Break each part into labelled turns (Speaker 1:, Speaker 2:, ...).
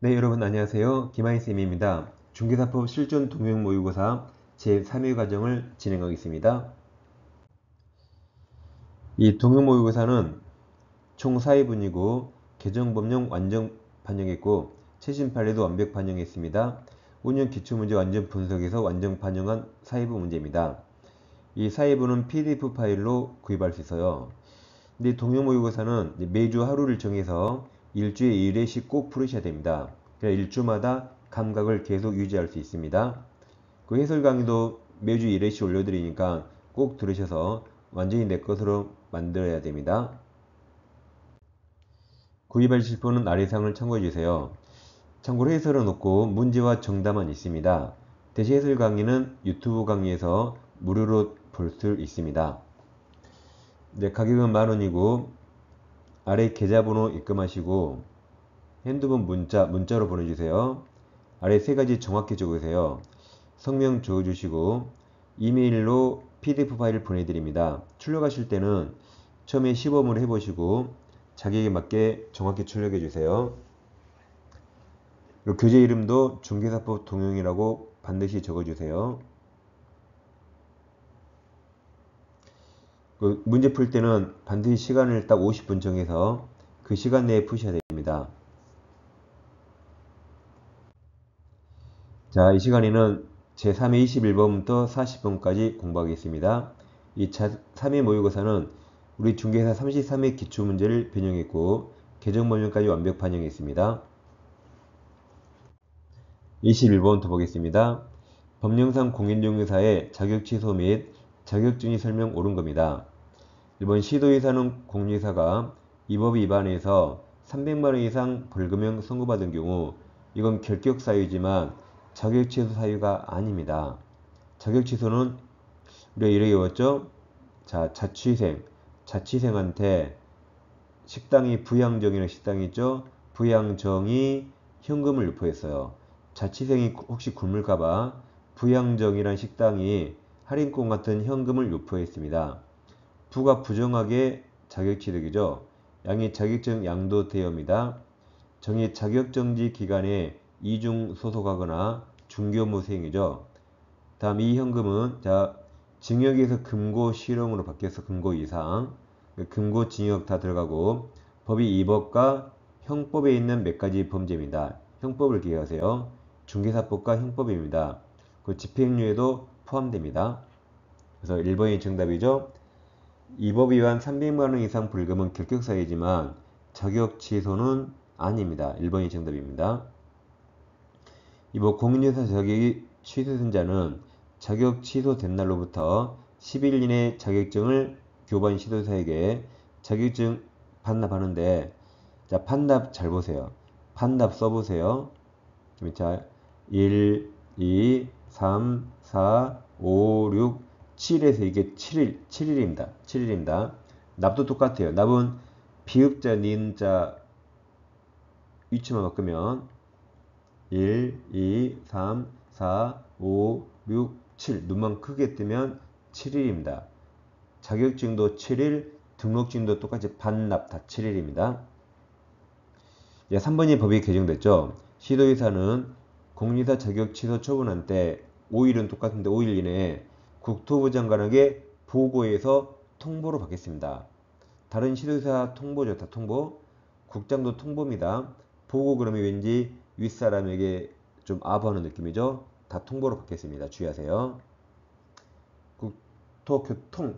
Speaker 1: 네, 여러분 안녕하세요. 김하인쌤입니다. 중개사법 실전 동영 모의고사 제3회 과정을 진행하겠습니다. 이 동영 모의고사는 총 4회분이고 개정법령 완전 반영했고 최신 판례도 완벽 반영했습니다. 운영 기출문제 완전 분석에서 완전 반영한 4회분 문제입니다. 이 4회분은 PDF 파일로 구입할 수 있어요. 근데 동영 모의고사는 매주 하루를 정해서 일주에 1회씩 꼭 풀으셔야 됩니다. 그래야 일주마다 감각을 계속 유지할 수 있습니다. 그 해설 강의도 매주 1회씩 올려드리니까 꼭 들으셔서 완전히 내 것으로 만들어야 됩니다. 구입하실 분은 아래사항을 참고해주세요. 참고로 해설은 없고 문제와 정답만 있습니다. 대신 해설 강의는 유튜브 강의에서 무료로 볼 수 있습니다. 네, 가격은 만원이고 아래 계좌번호 입금하시고 핸드폰 문자로 보내주세요. 아래 세 가지 정확히 적으세요. 성명 적어주시고 이메일로 PDF 파일을 보내드립니다. 출력하실 때는 처음에 시범을 해보시고 자기에게 맞게 정확히 출력해주세요. 그리고 교재 이름도 중개사법 동영이라고 반드시 적어주세요. 그 문제 풀 때는 반드시 시간을 딱 50분 정해서 그 시간 내에 푸셔야 됩니다. 자, 이 시간에는 제3회 21번부터 40번까지 공부하겠습니다. 이 3회 모의고사는 우리 중개사 33회 기출문제를 변형했고 개정법령까지 완벽 반영했습니다. 21번부터 보겠습니다. 법령상 공인중개사의 자격 취소 및 자격증의 설명 옳은 겁니다. 1번 시도의사는 공인중개사가 이 법 위반해서 300만원 이상 벌금형 선고받은 경우 이건 결격 사유지만 자격 취소 사유가 아닙니다. 자격 취소는 우리가 이렇게 외웠죠? 자, 자취생한테 식당이 부양정이라는 식당이 있죠? 부양정이 현금을 유포했어요. 자취생이 혹시 굶을까봐 부양정이라는 식당이 할인권 같은 현금을 유포했습니다. 부가 부정하게 자격취득이죠. 양의 자격증 양도대여입니다. 정의 자격정지 기간에 이중 소속하거나 중교무 수행이죠. 다음 이 현금은 자 징역에서 금고 실형으로 바뀌어서 금고 이상 금고 징역 다 들어가고 법이 이 법과 형법에 있는 몇 가지 범죄입니다. 형법을 기억하세요. 중개사법과 형법입니다. 그 집행유예도 포함됩니다. 그래서 1번이 정답이죠. 이 법 위반 300만원 이상 벌금은 결격사유지만 자격 취소는 아닙니다. 1번이 정답입니다. 이번 공인중개사 자격이 취소된 자는 자격 취소된 날로부터 10일 이내 자격증을 교반 시도사에게 자격증 반납하는데 자 반납 잘 보세요. 반납 써보세요. 자 1, 2, 3, 4, 5, 6, 7에서 이게 7일입니다. 7일입니다. 납도 똑같아요. 납은 비읍자, 니은자 위치만 바꾸면 1, 2, 3, 4, 5, 6, 7 눈만 크게 뜨면 7일입니다. 자격증도 7일, 등록증도 똑같이 반납 다 7일입니다. 3번이 법이 개정됐죠. 시도의사는 공인중개사 자격 취소 처분한 때 5일은 똑같은데 5일 이내에 국토부 장관에게 보고해서 통보로 받겠습니다. 다른 시도의사 통보죠. 다 통보. 국장도 통보입니다. 보고 그러면 왠지 윗사람에게 좀 아부하는 느낌이죠. 다 통보로 받겠습니다. 주의하세요.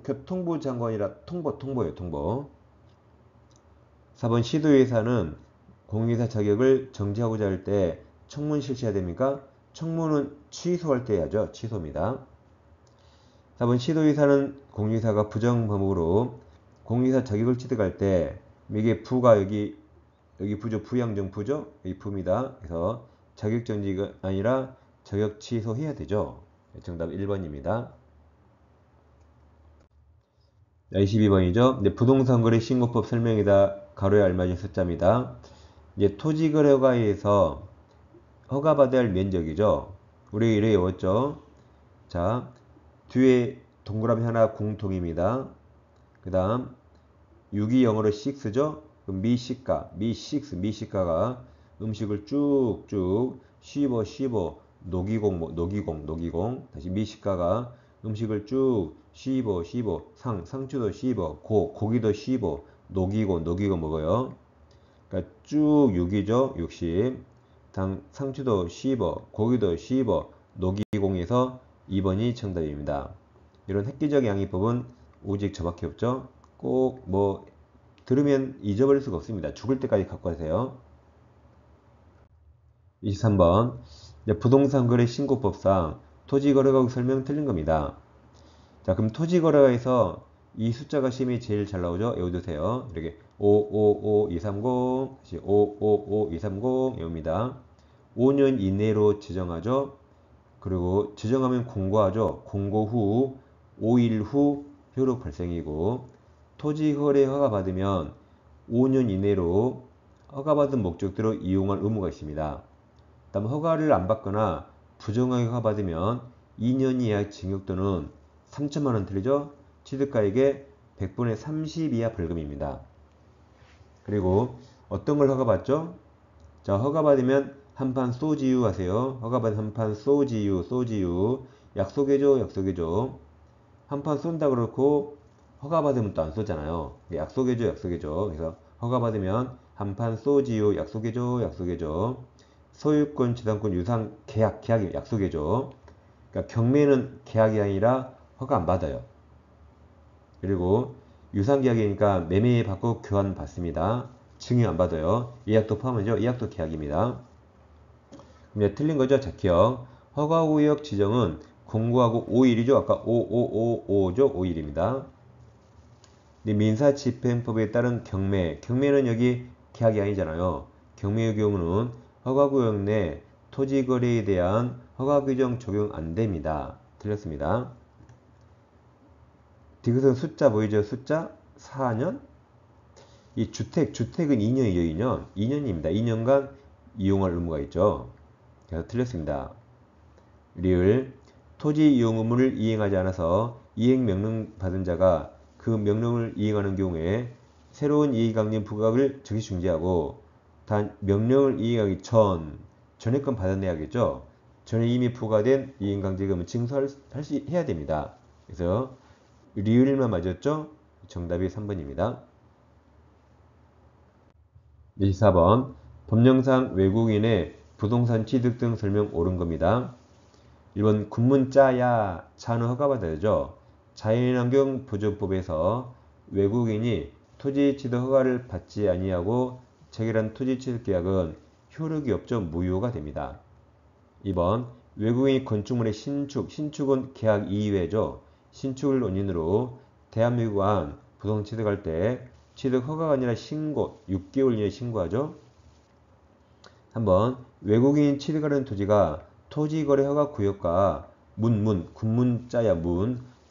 Speaker 1: 교통부 장관이라 통보예요. 통보. 4번 시도의사는 공인중개사 자격을 정지하고자 할 때 청문 실시해야 됩니까? 청문은 취소할 때 해야죠. 취소입니다. 4번 시도의사는 공인중개사가 부정범으로 공인중개사 자격을 취득할 때 이게 부가 여기 부죠. 부양정 부죠. 여기 부입니다. 그래서 자격정지가 아니라 자격 취소해야 되죠. 정답 1번입니다. 22번이죠. 부동산 거래 신고법 설명이다. 가로에 알맞은 숫자입니다. 이제 토지거래 허가에서 허가받아야 할 면적이죠. 우리 이래 외웠죠. 자, 뒤에 동그라미 하나 공통입니다. 그 다음 6이 영어로 6죠. 미시가가 음식을 쭉쭉 씹어 녹이공 다시 미식가가 음식을 쭉 씹어 상추도 씹어 고기도 씹어 녹이고 먹어요. 그러니까 쭉 6이죠. 60. 상추도 씹어 고기도 씹어 녹이공에서 2번이 정답입니다. 이런 획기적 양의법은 오직 저밖에 없죠. 꼭 뭐 들으면 잊어버릴 수가 없습니다. 죽을 때까지 갖고 가세요. 23번 부동산 거래 신고법상 토지거래가격 설명 틀린 겁니다. 자, 그럼 토지거래가에서 이 숫자가 심이 제일 잘 나오죠? 외워두세요. 이렇게 555230 다시 555230 이겁니다. 5년 이내로 지정하죠. 그리고 지정하면 공고하죠. 공고 후 5일 후 효력 발생이고 토지거래 허가 받으면 5년 이내로 허가받은 목적대로 이용할 의무가 있습니다. 다음 허가를 안 받거나 부정하게 허가받으면 2년 이하 징역 또는 3천만 원 틀리죠? 취득가액의 100분의 30 이하 벌금입니다. 그리고 어떤 걸 허가받죠? 자, 허가받으면 한판 소지유 하세요. 허가받은 한판 소지유 약속해줘. 한판 쏜다 그렇고 허가받으면 또 안 쏘잖아요. 약속해줘. 그래서 허가받으면 한판 소지유 약속해줘. 소유권, 재산권, 유상, 계약이 약속해줘. 그러니까 경매는 계약이 아니라 허가 안 받아요. 그리고 유상계약이니까 매매 받고 교환 받습니다. 증여 안 받아요. 예약도 포함하죠. 예약도 계약입니다. 그럼 틀린 거죠. 자, 기억. 허가구역 지정은 공고하고 5일이죠. 아까 5555죠. 5일입니다. 민사집행법에 따른 경매는 여기 계약이 아니잖아요. 경매의 경우는 허가구역 내 토지거래에 대한 허가규정 적용 안 됩니다. 틀렸습니다. 디귿은 숫자 보이죠? 숫자 4년? 이 주택은 2년이죠. 2년입니다. 2년간 이용할 의무가 있죠. 그래서 틀렸습니다. 리을 토지 이용 의무를 이행하지 않아서 이행 명령 받은 자가 그 명령을 이행하는 경우에 새로운 이행강령 부과를 즉시 중지하고 단 명령을 이행하기 전에건 받아내야겠죠. 전에 이미 부과된 이행강제금은 해야 됩니다. 그래서 리을만 맞았죠? 정답이 3번입니다. 24번 법령상 외국인의 부동산 취득 등 설명 옳은 겁니다. 1번 군문자야 자는 허가받아야죠. 자연환경 보존법에서 외국인이 토지 취득 허가를 받지 아니하고 체결한 토지 취득 계약은 효력이 없죠. 무효가 됩니다. 2번 외국인이 건축물의 신축은 계약 이외죠. 신축을 원인으로 대한민국안 부동산 취득할 때 취득 허가가 아니라 신고 6개월 이내에 신고하죠. 3번 외국인 취득하는 토지가 토지거래 허가 구역과 군문자야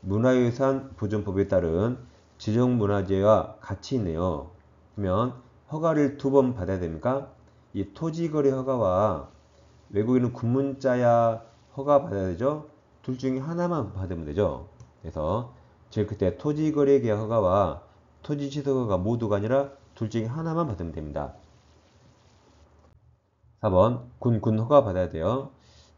Speaker 1: 문화유산 보존법에 따른 지정문화재와 같이 있네요. 그러면 허가를 2번 받아야 됩니까? 이 토지거래 허가와 외국인은 군문자야 허가 받아야 되죠. 둘 중에 하나만 받으면 되죠. 그래서 즉 그때 토지거래 계약 허가와 토지 취득 허가가 모두가 아니라 둘 중에 하나만 받으면 됩니다. 4번 군 허가 받아야 돼요.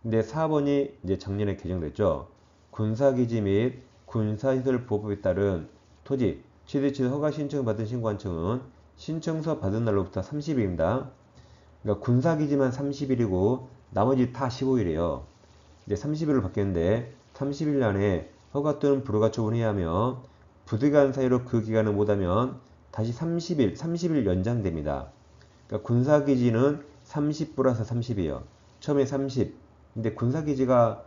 Speaker 1: 근데 4번이 이제 작년에 개정됐죠. 군사기지 및 군사시설 보호법에 따른 토지 취득 허가 신청 받은 신고한청은 신청서 받은 날로부터 30일입니다. 그러니까 군사기지만 30일이고 나머지 다 15일이에요. 이제 30일로 바뀌었는데 30일 안에 허가 또는 불허가 처분해야 하며 부득이한 사유로 그 기간을 못하면 다시 30일 연장됩니다. 그러니까 군사기지는 30 플러스 30이에요. 처음에 30. 근데 군사기지가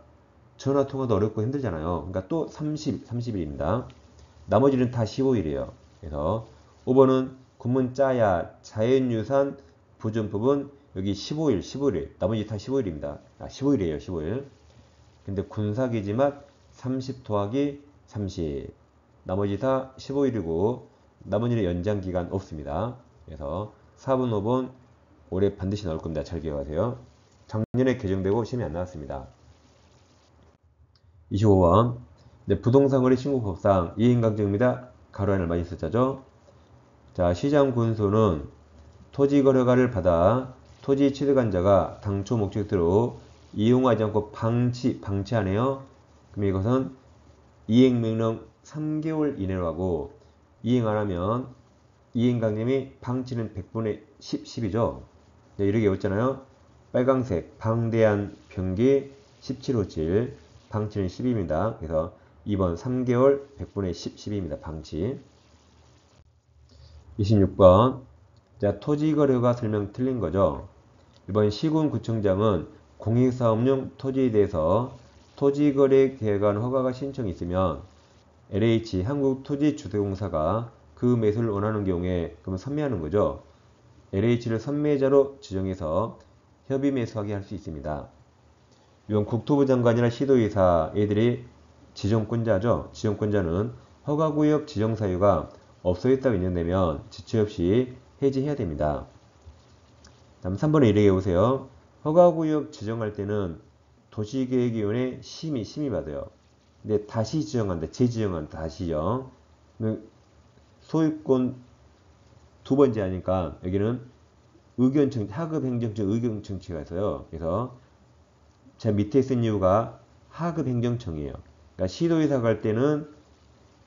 Speaker 1: 전화통화도 어렵고 힘들잖아요. 그러니까 또 30일입니다. 나머지는 다 15일이에요. 그래서 5번은 군문자야 자연유산 보존법은 여기 15일. 나머지 다 15일입니다. 15일이에요. 15일. 근데 군사기지만 30 더하기 30. 나머지 다 15일이고 나머지는 연장기간 없습니다. 그래서 4번, 5번 올해 반드시 나올 겁니다. 잘 기억하세요. 작년에 개정되고 시험이 안 나왔습니다. 25번 부동산거래 신고법상 이행강제입니다. 가로 안을 많이 썼죠. 자, 시장군수는 토지거래가를 받아 토지 취득한 자가 당초 목적대로 이용하지 않고 방치하네요. 그럼 이것은 이행명령 3개월 이내로 하고, 이행 안 하면 이행강림이 방치는 100분의 10이죠. 네, 이렇게 외웠잖아요. 빨강색 방대한 변기 1757, 방치는 10입니다. 그래서 2번 3개월 100분의 10입니다. 방치. 26번. 자, 토지거래가 설명 틀린 거죠. 이번 시군구청장은 공익사업용 토지에 대해서 토지거래 계획안 허가가 신청이 있으면 LH 한국토지주택공사가 그 매수를 원하는 경우에 그럼 선매하는 거죠. LH를 선매자로 지정해서 협의 매수하게 할 수 있습니다. 이건 국토부 장관이나 시도의사 얘들이 지정권자죠. 지정권자는 허가구역 지정사유가 없어졌다고 인정되면 지체 없이 해지해야 됩니다. 다음 3번에 이렇게 보세요. 허가구역 지정할 때는 도시계획위원회 심의 받아요. 근데 다시 지정한다. 재지정한다. 다시요. 소유권 두 번째 하니까 여기는 하급행정청 의견청취가 있어요. 그래서 제가 밑에 쓴 이유가 하급행정청이에요. 그러니까 시도의사 갈 때는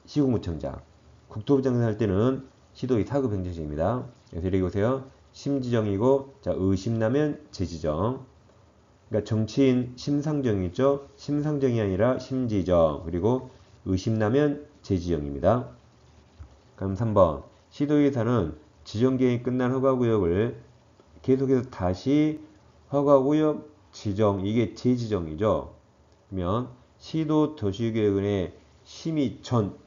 Speaker 1: 시군구청장, 국토부 장관 할 때는 시도의 하급행정청입니다. 그래서 이렇게 보세요. 심지정이고, 자, 의심나면 재지정. 그러니까 정치인 심상정이 있죠. 심상정이 아니라 심지정. 그리고 의심나면 재지정입니다. 그럼 3번. 시도의사는 지정계획이 끝난 허가구역을 계속해서 다시 허가구역 지정, 이게 재지정이죠. 그러면 시도도시계획원의 심의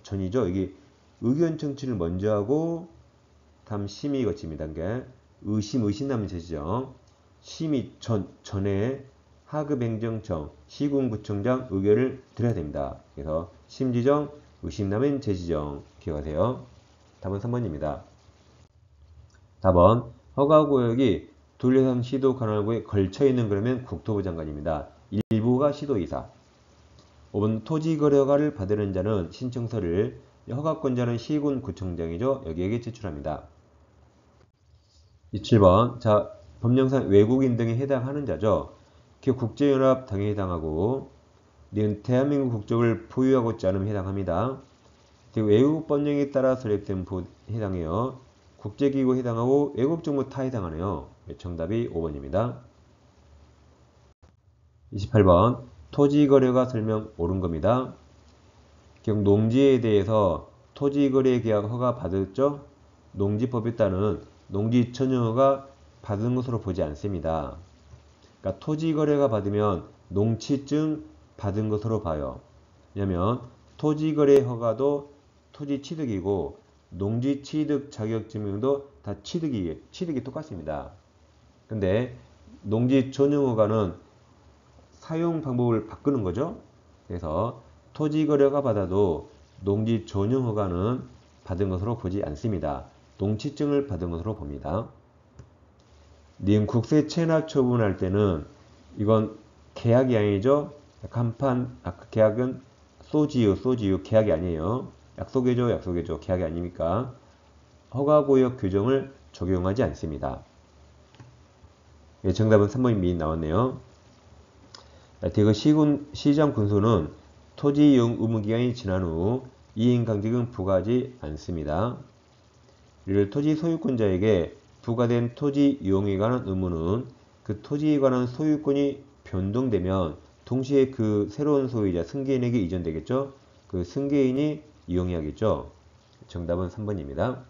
Speaker 1: 전이죠. 이게 의견 청취를 먼저 하고 다음 심의 거칩니다. 그러니까 의심나면 재지정. 심의 전에 하급행정청, 시군구청장 의견을 들어야 됩니다. 그래서 심지정, 의심나면 재지정 기억하세요. 답은 3번입니다. 4번 허가구역이 둘레산 시도 관할구에 걸쳐있는 그러면 국토부 장관입니다. 일부가 시도이사. 5번 토지거래허가를 받으는 자는 신청서를, 허가권자는 시군구청장이죠. 여기에게 제출합니다. 27번 자, 법령상 외국인 등에 해당하는 자죠. 기업 국제연합 등에 해당하고, 이는 대한민국 국적을 보유하고자 않으면 해당합니다. 외국 법령에 따라 설립된 해당해요. 국제기구 해당하고 외국 정부 타 해당하네요. 정답이 5번입니다. 28번 토지거래가 설명 옳은 겁니다. 농지에 대해서 토지거래 계약 허가 받았죠? 농지법에 따른 농지 전용허가 받은 것으로 보지 않습니다. 그러니까 토지거래가 받으면 농취증 받은 것으로 봐요. 왜냐하면 토지거래 허가도 토지 취득이고 농지 취득 자격증명도 다 취득이 똑같습니다. 근데 농지 전용허가는 사용 방법을 바꾸는 거죠. 그래서 토지거래가 받아도 농지 전용허가는 받은 것으로 보지 않습니다. 농취증을 받은 것으로 봅니다. 니은 국세 체납 처분할 때는 이건 계약이 아니죠. 간판, 계약은 소지유 계약이 아니에요. 약속해줘 계약이 아닙니까? 허가구역 규정을 적용하지 않습니다. 예, 정답은 3번이 미인 나왔네요. 대거 시장 군소는 토지 이용 의무기간이 지난 후 이행강직은 부과하지 않습니다. 이를 토지 소유권자에게 부과된 토지 이용에 관한 의무는 그 토지에 관한 소유권이 변동되면 동시에 그 새로운 소유자 승계인에게 이전되겠죠. 그 승계인이 이용해야겠죠. 정답은 3번입니다.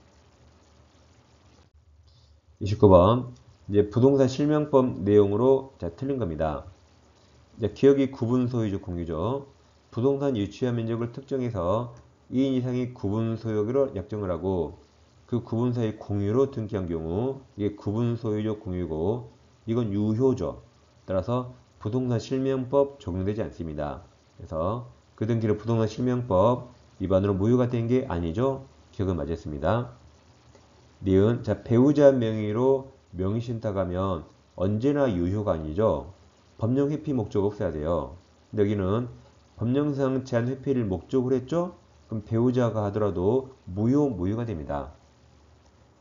Speaker 1: 29번 이제 부동산 실명법 내용으로 틀린 겁니다. 기억이 구분 소유적 공유죠. 부동산 유치한 면적을 특정해서 2인 이상의 구분 소유로 약정을 하고 그 구분 사이 공유로 등기한 경우 이게 구분 소유적 공유고 이건 유효죠. 따라서 부동산 실명법 적용되지 않습니다. 그래서 그 등기를 부동산 실명법 위반으로 무효가 된 게 아니죠. 기억은 맞았습니다. 니은 자, 배우자 명의로 명의신탁하면 언제나 유효가 아니죠. 법령 회피 목적 없어야 돼요. 근데 여기는 법령상 제한 회피를 목적으로 했죠. 그럼 배우자가 하더라도 무효가 됩니다.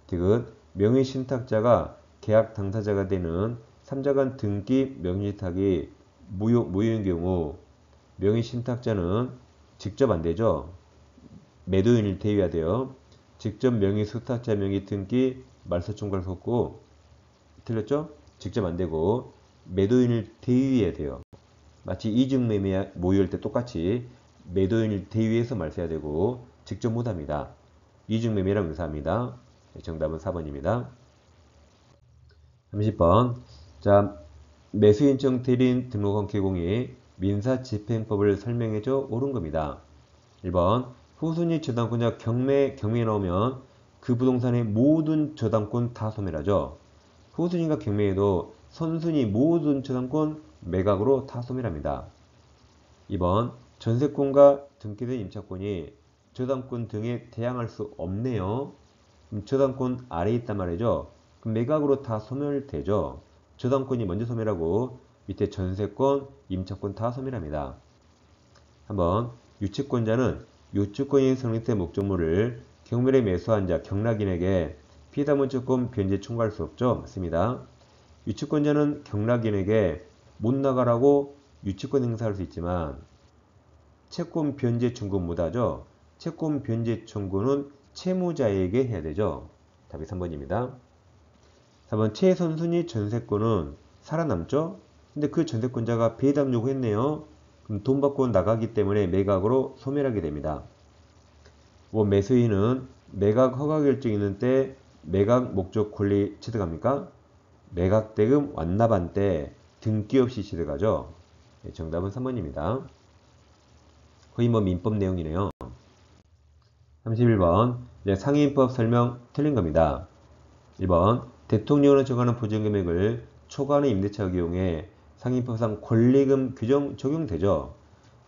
Speaker 1: 디귿 명의신탁자가 계약 당사자가 되는 3자 간 등기 명의신탁이 무효인 경우 명의신탁자는 직접 안 되죠. 매도인을 대위해야 돼요. 직접 명의수탁자 명의 등기 말소 청구를 섰고 틀렸죠? 직접 안 되고 매도인을 대위해야 돼요. 마치 이중매매 모의할 때 똑같이 매도인을 대위해서 말소해야 되고 직접 못합니다. 이중매매랑 유사합니다. 정답은 4번입니다. 30번. 자, 매수인청 대리인 등록원 개공이 민사집행법을 설명해줘 옳은 겁니다. 1번. 후순위 저당권자 경매에 나오면 그 부동산의 모든 저당권 다 소멸하죠. 후순위가 경매에도 선순위 모든 저당권 매각으로 다 소멸합니다. 2번. 전세권과 등기된 임차권이 저당권 등에 대항할 수 없네요. 그럼 저당권 아래에 있단 말이죠. 그럼 매각으로 다 소멸되죠. 저당권이 먼저 소멸하고 밑에 전세권, 임차권 다 소멸합니다. 한번 유치권자는 유치권이 성립된 목적물을 경매에 매수한 자 경락인에게 피담원조건 변제 청구할 수 없죠. 맞습니다. 유치권자는 경락인에게 못 나가라고 유치권 행사할 수 있지만 채권 변제 청구는 못하죠. 채권 변제 청구는 채무자에게 해야 되죠. 답이 3번입니다. 4번 최선순위 전세권은 살아남죠. 근데 그 전세권자가 배당 요구했네요. 그럼 돈 받고 나가기 때문에 매각으로 소멸하게 됩니다. 5번 매수인은 매각 허가 결정이 있는 때 매각 목적 권리 취득합니까? 매각 대금 완납한 때 등기 없이 취득하죠. 정답은 3번입니다. 거의 민법 내용이네요. 31번 상위임법 설명 틀린 겁니다. 1번 대통령으로 정하는 보증금액을 초과하는 임대차가 이용해 상임법상 권리금 규정 적용되죠.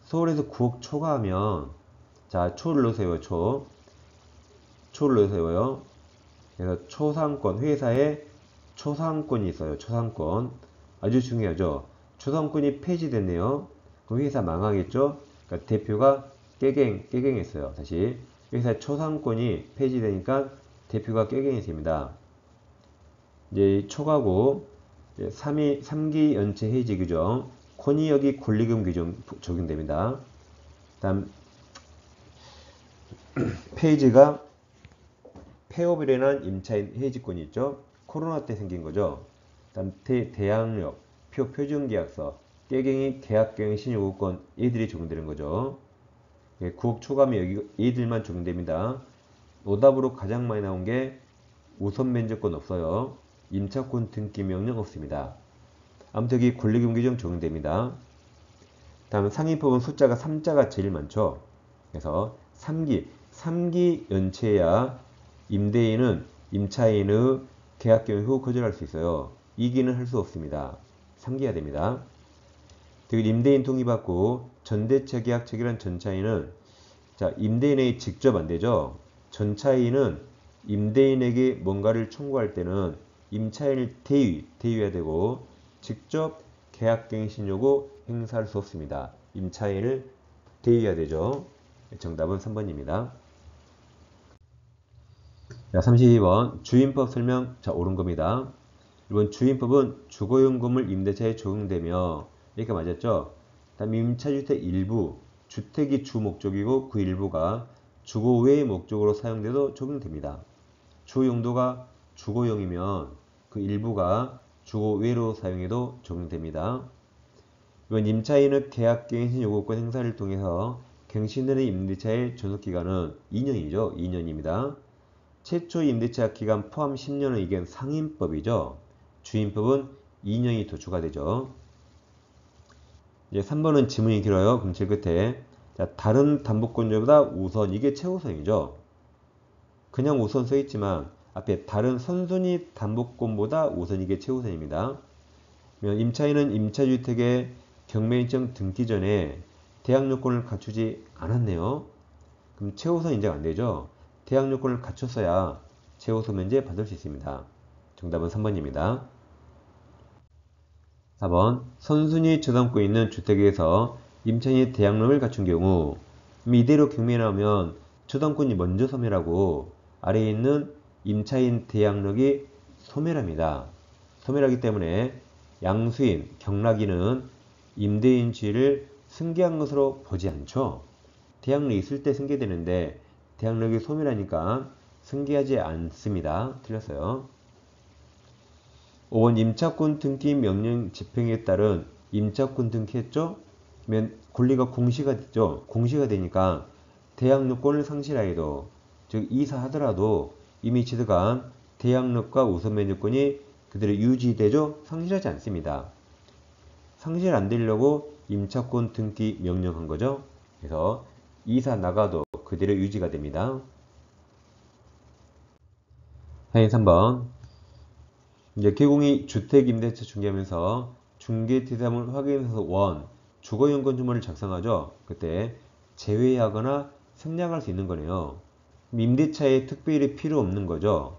Speaker 1: 서울에서 9억 초과하면 자 초를 넣으세요. 초를 넣으세요. 그래서 초상권 회사에 초상권이 있어요. 초상권 아주 중요하죠. 초상권이 폐지됐네요. 그럼 회사 망하겠죠. 그러니까 대표가 깨갱했어요. 다시 회사의 초상권이 폐지되니까 대표가 깨갱이 됩니다. 이제 초과고 3기 연체 해지 규정 권위여기 권리금 규정 적용됩니다. 다음 페이지가 폐업을 인한 임차인 해지권이 있죠. 코로나 때 생긴 거죠. 다음 대항력, 표준계약서, 깨갱이 계약갱 신요구권 얘들이 적용되는 거죠. 9억 초과하면 얘들만 적용됩니다. 오답으로 가장 많이 나온 게 우선 면제권 없어요. 임차권 등기 명령 없습니다. 아무튼 여기 권리금 규정 적용됩니다. 다음 상위법은 숫자가 3자가 제일 많죠. 그래서 3기 연체야 임대인은 임차인의 계약갱 후 거절할 수 있어요. 2기는 할 수 없습니다. 3기가 됩니다. 그리고 임대인 동의받고 전대차 계약 체결한 전차인은 자 임대인에게 직접 안 되죠. 전차인은 임대인에게 뭔가를 청구할 때는 임차인을 대위해야 되고 직접 계약갱신 요구 행사할 수 없습니다. 임차인을 대위해야 되죠. 정답은 3번입니다. 자, 32번 주임법 설명 자 옳은 겁니다. 이번 주임법은 주거용건물 임대차에 적용되며 이렇게 맞았죠. 다음 임차주택 일부 주택이 주 목적이고 그 일부가 주거 외의 목적으로 사용돼도 적용됩니다. 주 용도가 주거용이면 그 일부가 주거 외로 사용해도 적용됩니다. 이번 임차인의 계약갱신 요구권 행사를 통해서 갱신되는 임대차의 존속기간은 2년이죠. 2년입니다. 최초 임대차 기간 포함 10년은 이게 상임법이죠. 주임법은 2년이 더 추가되죠. 이제 3번은 지문이 길어요. 그럼 제일 끝에 자, 다른 담보권자보다 우선 이게 최우선이죠. 그냥 우선 써있지만 앞에 다른 선순위 담보권보다 우선 이게 최우선입니다. 임차인은 임차주택의 경매인증 등기 전에 대항요건을 갖추지 않았네요. 그럼 최우선 인정 안되죠. 대항요건을 갖췄어야 최우선 면제 받을 수 있습니다. 정답은 3번입니다. 4번 선순위 저당권이 있는 주택에서 임차인이 대항력을 갖춘 경우 이대로 경매에 나오면 저당권이 먼저 소멸하고 아래에 있는 임차인 대항력이 소멸합니다. 소멸하기 때문에 양수인, 경락인은 임대인 지위를 승계한 것으로 보지 않죠. 대항력이 있을 때 승계되는데 대항력이 소멸하니까 승계하지 않습니다. 틀렸어요. 5번 임차권 등기 명령 집행에 따른 임차권 등기했죠? 그러면 권리가 공시가 됐죠. 공시가 되니까 대항력권을 상실하여도 즉 이사하더라도 이미 취득한 대항력과 우선면제권이 그대로 유지되죠. 상실하지 않습니다. 상실 안 되려고 임차권 등기 명령한 거죠. 그래서 이사 나가도 그대로 유지가 됩니다. 사인 3번 이제 개공이 주택임대차 중개하면서 중개대상을 확인해서 원 주거용건주문을 작성하죠. 그때 제외하거나 생략할 수 있는 거네요. 임대차에 특별히 필요 없는 거죠.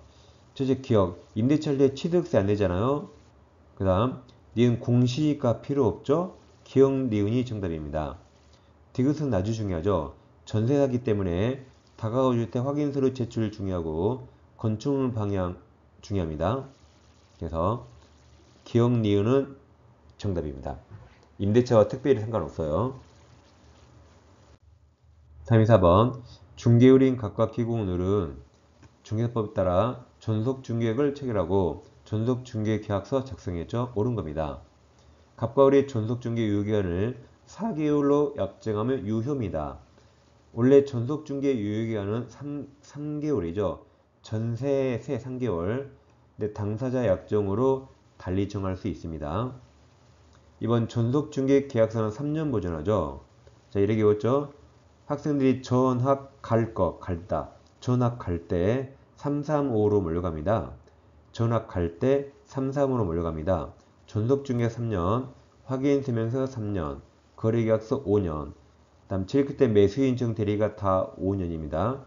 Speaker 1: 저제 기억 임대차일 때 취득세 안 내잖아요. 그 다음 니은 공시가 필요 없죠. 기억 니은이 정답입니다. 디귿은 아주 중요하죠. 전세 사기 때문에 다가올 주택 확인서류 제출 중요하고 건축물 방향 중요합니다. 그래서 기억 니은은 정답입니다. 임대차와 특별히 상관없어요. 다음 4번 중개율인 각각 기공률은 중개사법에 따라 존속중개액을 체결하고 존속중개계약서 작성했죠. 옳은 겁니다. 갑과 을의 존속중개 유효기간을 4개월로 약정하면 유효입니다. 원래 존속중개 유효기간은 3개월이죠. 전세 세 3개월. 근데 당사자 약정으로 달리 정할 수 있습니다. 이번 존속중개 계약서는 3년 보존하죠. 자, 이렇게 외웠죠. 학생들이 전학 갈다. 전학 갈 때 335로 몰려갑니다. 전학 갈 때 335로 몰려갑니다. 존속중개 3년, 확인설명서 3년, 거래계약서 5년, 다음 체크때 매수인정 대리가 다 5년입니다.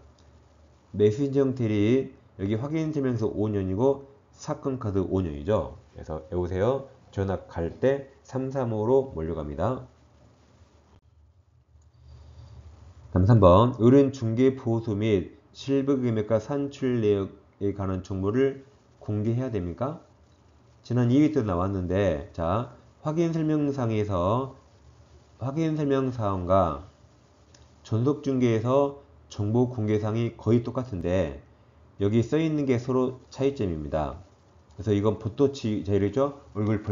Speaker 1: 매수인정 대리 여기 확인설명서 5년이고 사건카드 5년이죠. 그래서 외우세요. 전학 갈 때 335로 몰려갑니다. 다음 3번 을은 중개 보수 및 실부 금액과 산출 내역에 관한 정보를 공개해야 됩니까? 지난 2회 때도 나왔는데 자 확인설명상에서 확인설명사항과 존속중개에서 정보 공개사항이 거의 똑같은데 여기 써있는 게 서로 차이점입니다. 그래서 이건 볼터치 자료죠? 얼굴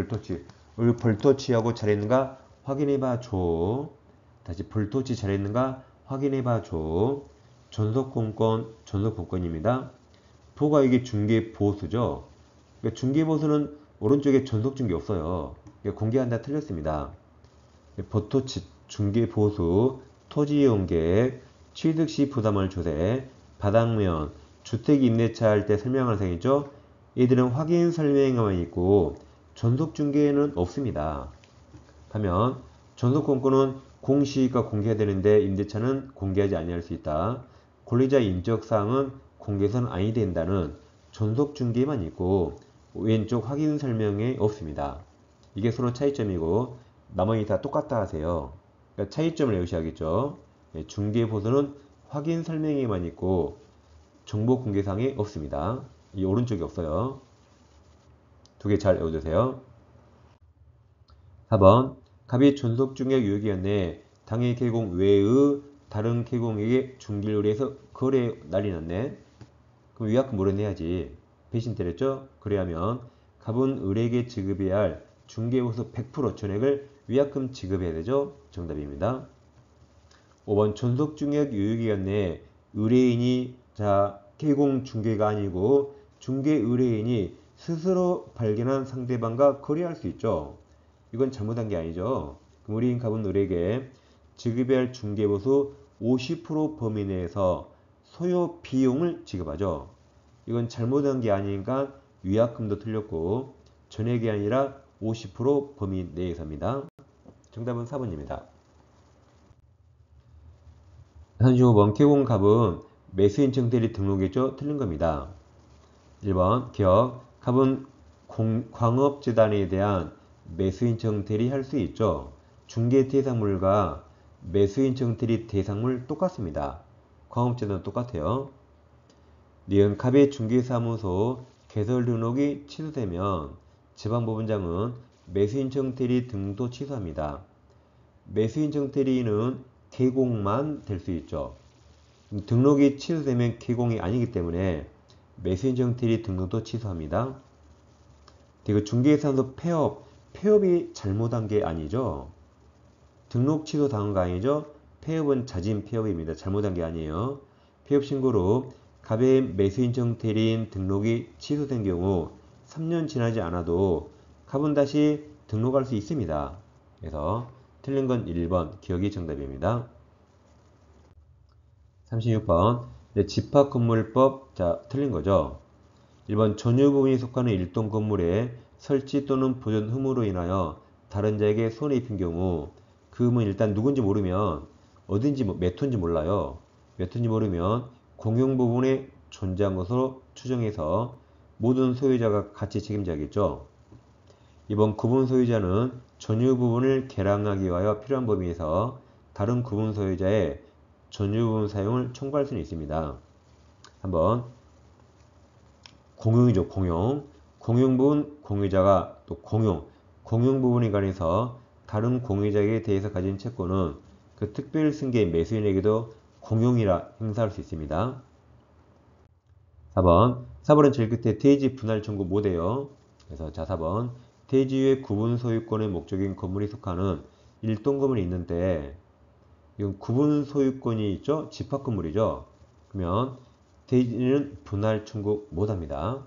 Speaker 1: 볼터치하고 잘했는가 확인해봐 줘. 다시 볼터치 잘했는가 확인해봐 줘. 존속공권입니다. 보가 이게 중개보수죠. 그러니까 중개보수는 오른쪽에 존속중개 없어요. 그러니까 공개한다 틀렸습니다. 볼터치 중개보수 토지이용계획 취득시 부담월 조세 바닥면 주택 임대차 할 때 설명할 사항이죠. 얘들은 확인 설명에만 있고 존속중개에는 없습니다. 하면 존속공권은 공시가 공개해야 되는데 임대차는 공개하지 아니할 수 있다. 권리자 인적사항은 공개선 아니 된다는 존속중개만 있고 왼쪽 확인 설명에 없습니다. 이게 서로 차이점이고 나머지 다 똑같다 하세요. 그러니까 차이점을 외우셔야겠죠. 중개보수는 확인 설명에만 있고 정보 공개사항이 없습니다. 이 오른쪽이 없어요. 두 개 잘 외워두세요. 4번 갑이 존속중개 유효기간에 당해 개공 외의 다른 개공에게 중개를 의해서 거래 난리 났네. 그럼 위약금 물어내야지. 배신 때렸죠? 그래야면 갑은 을에게 지급해야 할 중개보수 100% 전액을 위약금 지급해야 되죠? 정답입니다. 5번 존속중개약 유효기간 내에 의뢰인이 개공 중개가 아니고 중개 의뢰인이 스스로 발견한 상대방과 거래할 수 있죠. 이건 잘못한 게 아니죠. 그럼 의뢰인 갑은 을에게 지급해야 할 중개보수 50% 범위 내에서 소요 비용을 지급하죠. 이건 잘못한 게 아니니까 위약금도 틀렸고 전액이 아니라 50% 범위 내에서입니다. 정답은 4번입니다. 35번 개공갑은 매수인청 대리 등록했죠? 틀린 겁니다. 1번 기억 갑은 광업재단에 대한 매수인청 대리할 수 있죠. 중개 대상물과 매수인청 대리 대상물 똑같습니다. 광업재단 똑같아요. 니은 갑의 중개사무소 개설 등록이 취소되면 지방법원장은 매수인청 대리 등도 취소합니다. 매수인청 대리는 개공만 될 수 있죠. 등록이 취소되면 개공이 아니기 때문에 매수인청 대리 등록도 취소합니다. 그리고 중개사도 폐업이 잘못한 게 아니죠. 등록 취소 당한 거 아니죠. 폐업은 자진 폐업입니다. 잘못한 게 아니에요. 폐업 신고로 갑의 매수인청 대리인 등록이 취소된 경우 3년 지나지 않아도 갑은 다시 등록할 수 있습니다. 그래서 틀린 건 1번 기억이 정답입니다. 36번 집합건물법 틀린 거죠. 1번 전유 부분이 속하는 일동 건물에 설치 또는 보존 흠으로 인하여 다른 자에게 손해 입힌 경우 그 흠은 일단 누군지 모르면 어딘지 몇 호인지 몰라요. 몇 호인지 모르면 공용 부분에 존재한 것으로 추정해서 모든 소유자가 같이 책임져야겠죠. 이번 구분 소유자는 전유 부분을 개량하기 위하여 필요한 범위에서 다른 구분 소유자의 전유 부분 사용을 청구할 수는 있습니다. 한번 공용이죠. 공용 부분 공유자가 또 공용 부분에 관해서 다른 공유자에게 대해서 가진 채권은 그 특별 승계 매수인에게도 공용이라 행사할 수 있습니다. 4번은 제일 끝에 대지 분할 청구 못해요. 그래서 4번 대지의 구분 소유권의 목적인 건물이 속하는 일동 건물이 있는데 이건 구분 소유권이 있죠. 집합 건물이죠. 그러면 대지는 분할 청구 못합니다.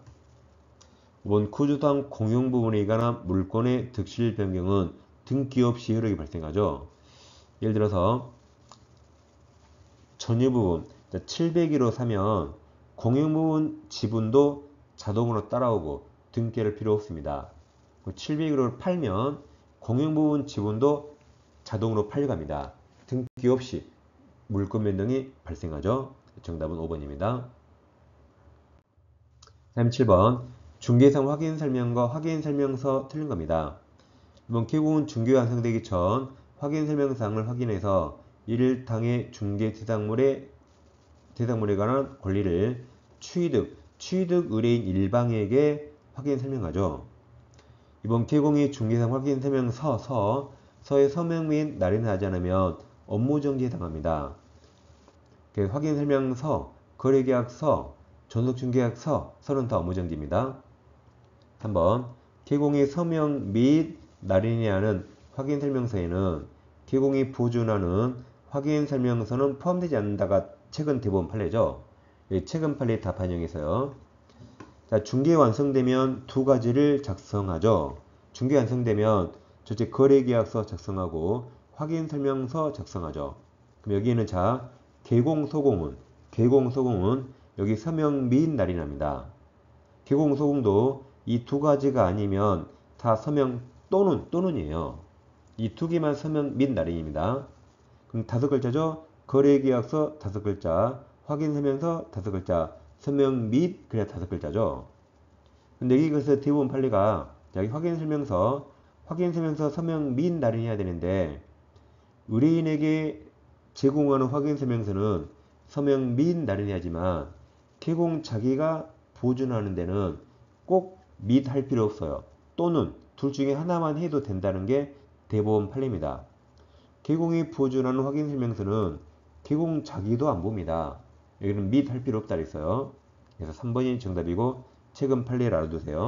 Speaker 1: 5번 구조당 공용 부분에 관한 물권의 득실 변경은 등기 없이 효력이 발생하죠. 예를 들어서 전유 부분 700으로 사면 공용 부분 지분도 자동으로 따라오고 등기할 필요 없습니다. 700으로 팔면 공용 부분 지분도 자동으로 팔려갑니다. 등기 없이 물권 변동이 발생하죠. 정답은 5번입니다. 37번 중개상 확인 설명과 확인 설명서 틀린 겁니다. 이번 개공은 중개 완성되기 전 확인 설명사항을 확인해서 이를 당해 중개 대상물에 관한 권리를 취득 의뢰인 일방에게 확인 설명하죠. 이번 개공이 중개상 확인 설명서의 서명 및 날인을 하지 않으면 업무 정지에 당합니다. 확인 설명서, 거래계약서, 전속중개약서는 다 업무 정지입니다. 한번 개공이 서명 및 날인이 하는 확인 설명서에는 개공이 보존하는 확인 설명서는 포함되지 않는다가 최근 대법원 판례죠. 최근 판례 다 반영해서요. 자, 중개 완성되면 두 가지를 작성하죠. 중개 완성되면 첫째 거래계약서 작성하고 확인 설명서 작성하죠. 그럼 여기는 자 개공 소공은 여기 서명 및 날인합니다. 개공 소공도 이 두 가지가 아니면 다 서명 또는이에요. 이 두 개만 서명 및 날인입니다. 그럼 5글자죠. 거래계약서 5글자, 확인설명서 5글자, 서명 및 그래야 5글자죠. 근데 여기서 대법원 판례가 여기 확인설명서 서명 및 날인이 해야 되는데 의뢰인에게 제공하는 확인설명서는 서명 및 날인해야지만 개공 자기가 보존하는 데는 꼭 및 할 필요 없어요. 또는 둘 중에 하나만 해도 된다는 게 대법원 판례입니다. 개공이 보존하는 확인설명서는 개공 자기도 안 봅니다. 여기는 및 할 필요 없다 그랬어요. 그래서 3번이 정답이고 최근 판례를 알아두세요.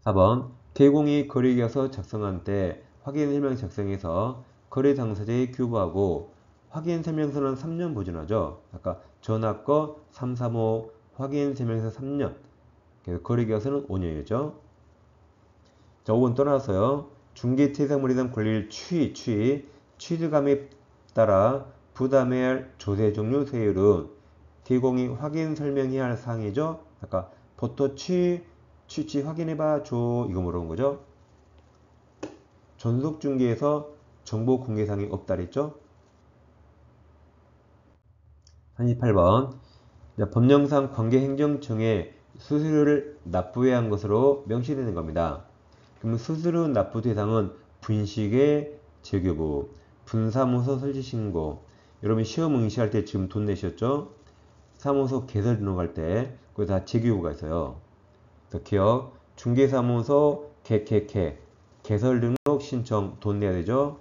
Speaker 1: 4번 개공이 거래계약서 작성한 때 확인설명 작성해서 거래 당사자에 교부하고 확인설명서는 3년 보존하죠. 아까 전화 거 335 확인설명서 3년. 그래서 거래계약서는 5년이죠. 자, 5번 떠나서요. 중개대상물에 대한 권리를 취득함에 따라 부담해야 할 조세 종류 세율은 개공이 확인 설명해야 할 사항이죠. 아까 보통 취치 확인해봐 줘 이거 물어본 거죠. 전속중개에서 정보 공개사항이 없다 그랬죠. 38번 법령상 관계행정청에 수수료를 납부해야 한 것으로 명시되는 겁니다. 그럼 수수료 납부 대상은 분식의 재교부, 분사무소 설치신고. 여러분 시험 응시할 때 지금 돈 내셨죠? 사무소 개설 등록할 때 그거 다 재교부가 있어요. 그래서 기억 중개사무소 개설 등록 신청 돈 내야 되죠.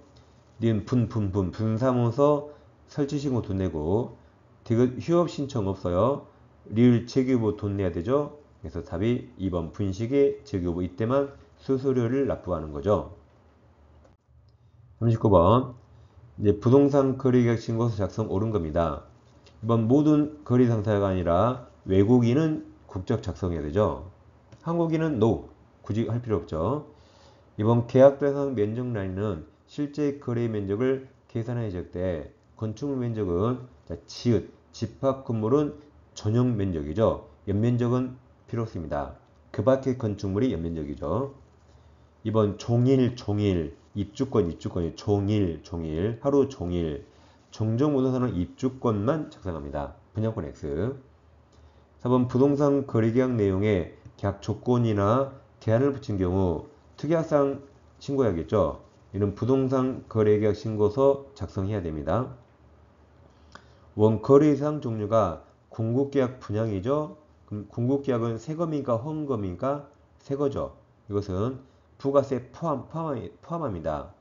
Speaker 1: 니은 분사무소 설치 신고 돈 내고 디귿 휴업 신청 없어요. 리을 재규보 돈 내야 되죠. 그래서 답이 2번 분식의 재규보 이때만 수수료를 납부하는 거죠. 39번 이제 부동산 거래계약 신고서 작성 옳은 겁니다. 이번 모든 거래 당사자가 아니라 외국인은 국적 작성해야 되죠. 한국인은 no. 굳이 할 필요 없죠. 이번 계약 대상 면적 라인은 실제 거래 면적을 계산해 적때 건축물 면적은 지읒, 집합 건물은 전용 면적이죠. 연면적은 필요 없습니다. 그 밖의 건축물이 연면적이죠. 이번 종일, 입주권이 종일, 하루 종일. 종전부동산은 입주권만 작성합니다. 분양권 X. 4번 부동산 거래계약 내용에 계약 조건이나 제한을 붙인 경우 특약사항 신고해야겠죠. 이는 부동산 거래계약 신고서 작성해야 됩니다. 원거래상 종류가 공급계약 분양이죠. 그럼 공급계약은 새거입니까? 헌거입니까? 새거죠. 이것은 부가세 포함합니다.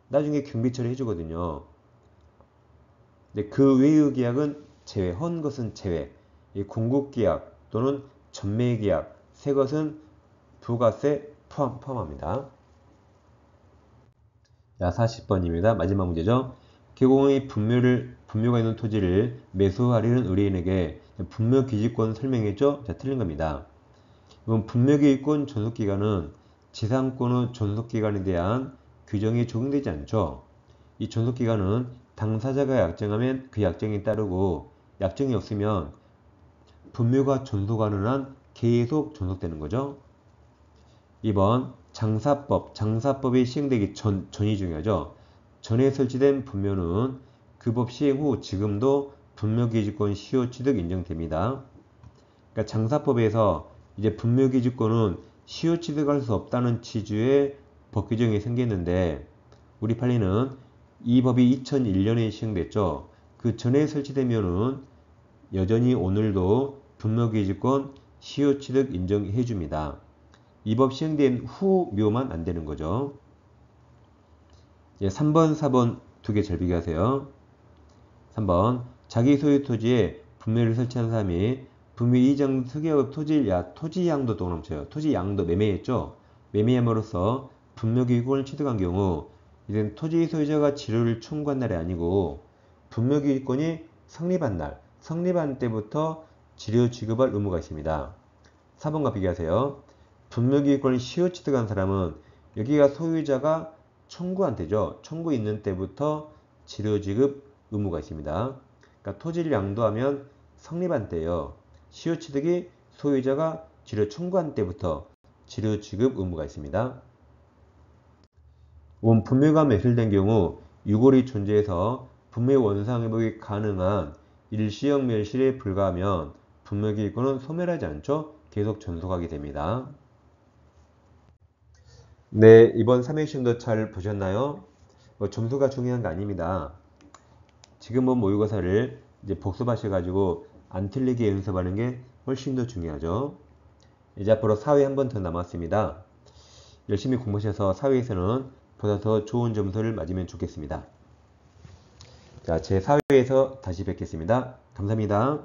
Speaker 1: 나중에 경비 처리해주거든요. 그 외의 계약은 제외, 헌 것은 제외. 이 공급계약 또는 전매계약, 새 것은 부가세 포함합니다. 자, 40번입니다. 마지막 문제죠. 개공의 분묘가 있는 토지를 매수하려는 의뢰인에게 분묘기지권 설명했죠? 자, 틀린 겁니다. 이번 분묘기지권 존속기간은 지상권의 존속기간에 대한 규정이 적용되지 않죠. 이 존속기간은 당사자가 약정하면 그 약정에 따르고 약정이 없으면 분묘가 존속하는 한 계속 존속되는 거죠. 2번 장사법이 시행되기 전이 중요하죠. 전에 설치된 분묘는 그 법 시행 후 지금도 분묘기지권 시효취득 인정됩니다. 그러니까 장사법에서 이제 분묘기지권은 시효취득할 수 없다는 취지의 법 규정이 생겼는데 우리 판례는 이 법이 2001년에 시행됐죠. 그 전에 설치되면은 여전히 오늘도 분묘기지권 시효취득 인정해줍니다. 이 법 시행된 후 묘만 안 되는 거죠. 3번, 4번 두 개 잘 비교하세요. 3번 자기 소유 토지에 분묘를 설치한 사람이 분묘 이장 특이하고 토지 양도 또 넘쳐요. 토지 양도 매매했죠. 매매함으로써 분묘기지권을 취득한 경우 이젠 토지 소유자가 지료를 청구한 날이 아니고 분묘기지권이 성립한 때부터 지료 지급할 의무가 있습니다. 4번과 비교하세요. 분묘기지권을 시효취득한 사람은 여기가 소유자가 청구한 때죠. 청구 있는 때부터 지료 지급 의무가 있습니다. 그러니까 토지를 양도하면 성립한 때예요. 시효취득이 소유자가 지료 청구한 때부터 지료 지급 의무가 있습니다. 원 분묘가 매설된 경우 유골이 존재해서 분묘 원상 회복이 가능한 일시형 멸실에 불과하면 분묘기지권은 소멸하지 않죠. 계속 존속하게 됩니다. 네, 이번 3회 시험도 잘 보셨나요? 점수가 중요한 거 아닙니다. 지금은 모의고사를 이제 복습하셔가지고 안 틀리게 연습하는 게 훨씬 더 중요하죠. 이제 앞으로 4회 한 번 더 남았습니다. 열심히 공부하셔서 4회에서는 보다 더 좋은 점수를 맞으면 좋겠습니다. 자, 제 4회에서 다시 뵙겠습니다. 감사합니다.